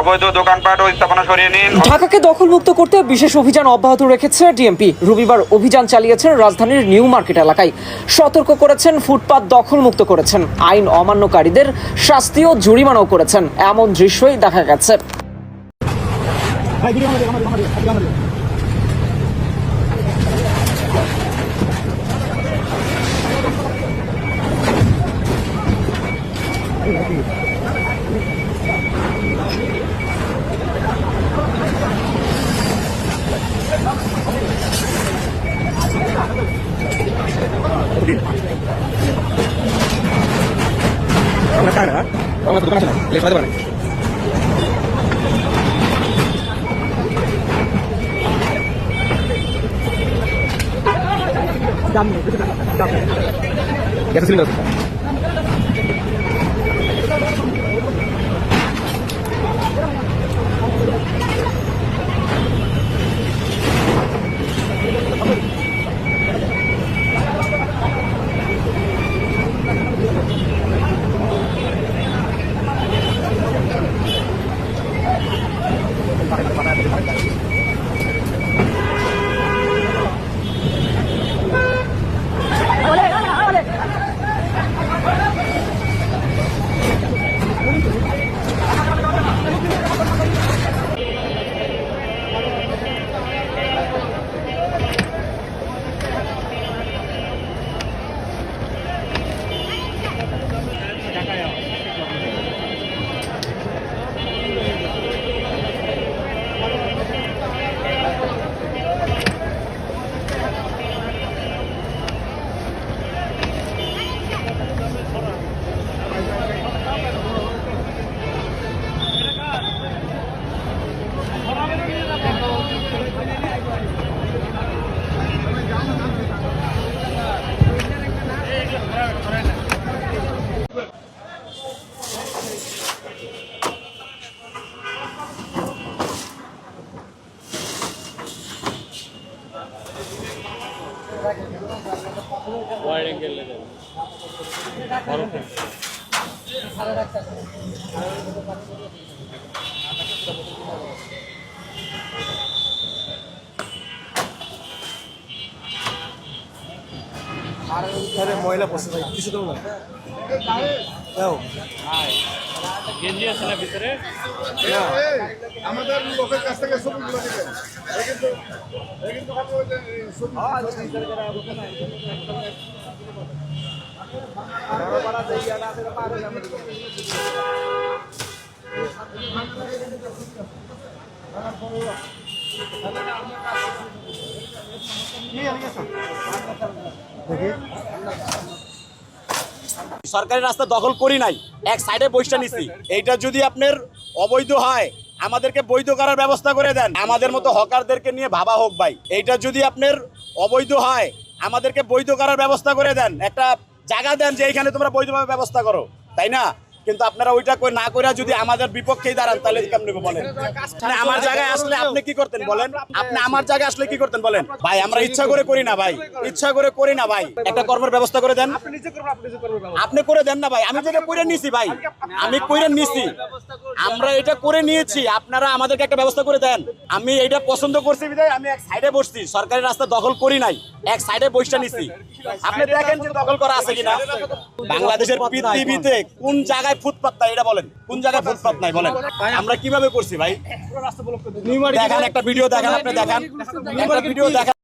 অবৈধ দোকানপাট ও স্থাপনা সরিয়ে নিন। ঢাকাকে দখলমুক্ত করতে বিশেষ অভিযান অব্যাহত রেখেছে ডিএমপি। রবিবার অভিযান চালিয়েছেন রাজধানীর নিউ মার্কেট এলাকায়। সতর্ক করেছেন, ফুটপাত দখলমুক্ত করেছেন, আইন অমান্যকারীদের শাস্তি ও জরিমানাও করেছেন। এমন দৃশ্যই দেখা গেছে। ময়লা পড়ছে ভাই, কিছু দেবো না। গেঞ্জি আছে না ভিতরে? আমাদের লোকের কাছ থেকে ছবিগুলো দিবেন। সরকারি রাস্তা দখল করি নাই, এক সাইডে বৈশা নিছি। এইটা যদি আপনার অবৈধ হয় আমাদেরকে বৈধ করার ব্যবস্থা করে দেন। আমাদের মতো হকারদেরকে নিয়ে ভাবা হোক ভাই। এইটা যদি আপনার অবৈধ হয় আমাদেরকে বৈধ করার ব্যবস্থা করে দেন। একটা জায়গা দেন যে এইখানে তোমরা বৈধভাবে ব্যবস্থা করো, তাই না? কিন্তু আপনারা ওইটা না করে যদি আমাদের বিপক্ষেই দাঁড়ান তাহলে কেমনে বলেন? আমার জায়গায় আসলে আপনি কি করতেন বলেন? আপনি আমার জায়গায় আসলে কি করতেন বলেন? ভাই আমরা ইচ্ছা করে করি না ভাই, ইচ্ছা করে করি না ভাই। একটা কর্মের ব্যবস্থা করে দেন। আপনি করে দেন না ভাই। আমি যেটা করে নিয়েছি ভাই, আমি করে নিয়েছি, আমরা এটা করে নিয়েছি, আপনারা আমাদেরকে একটা ব্যবস্থা করে দেন। আমি এটা পছন্দ করছি বিধায় আমি এক সাইডে বসছি। সরকারি রাস্তা দখল করি নাই, এক সাইডে বসে নিছি। আপনি দেখেন যে দখল করা আছে কিনা। বাংলাদেশের পৃথিবীতে কোন জায়গায় ফুটপাত নাই এটা বলেন? কোন জায়গায় ফুটপাত নাই বলেন? আমরা কিভাবে করছি ভাই? দেখান একটা ভিডিও, দেখান, আপনি দেখান একটা ভিডিও দেখান।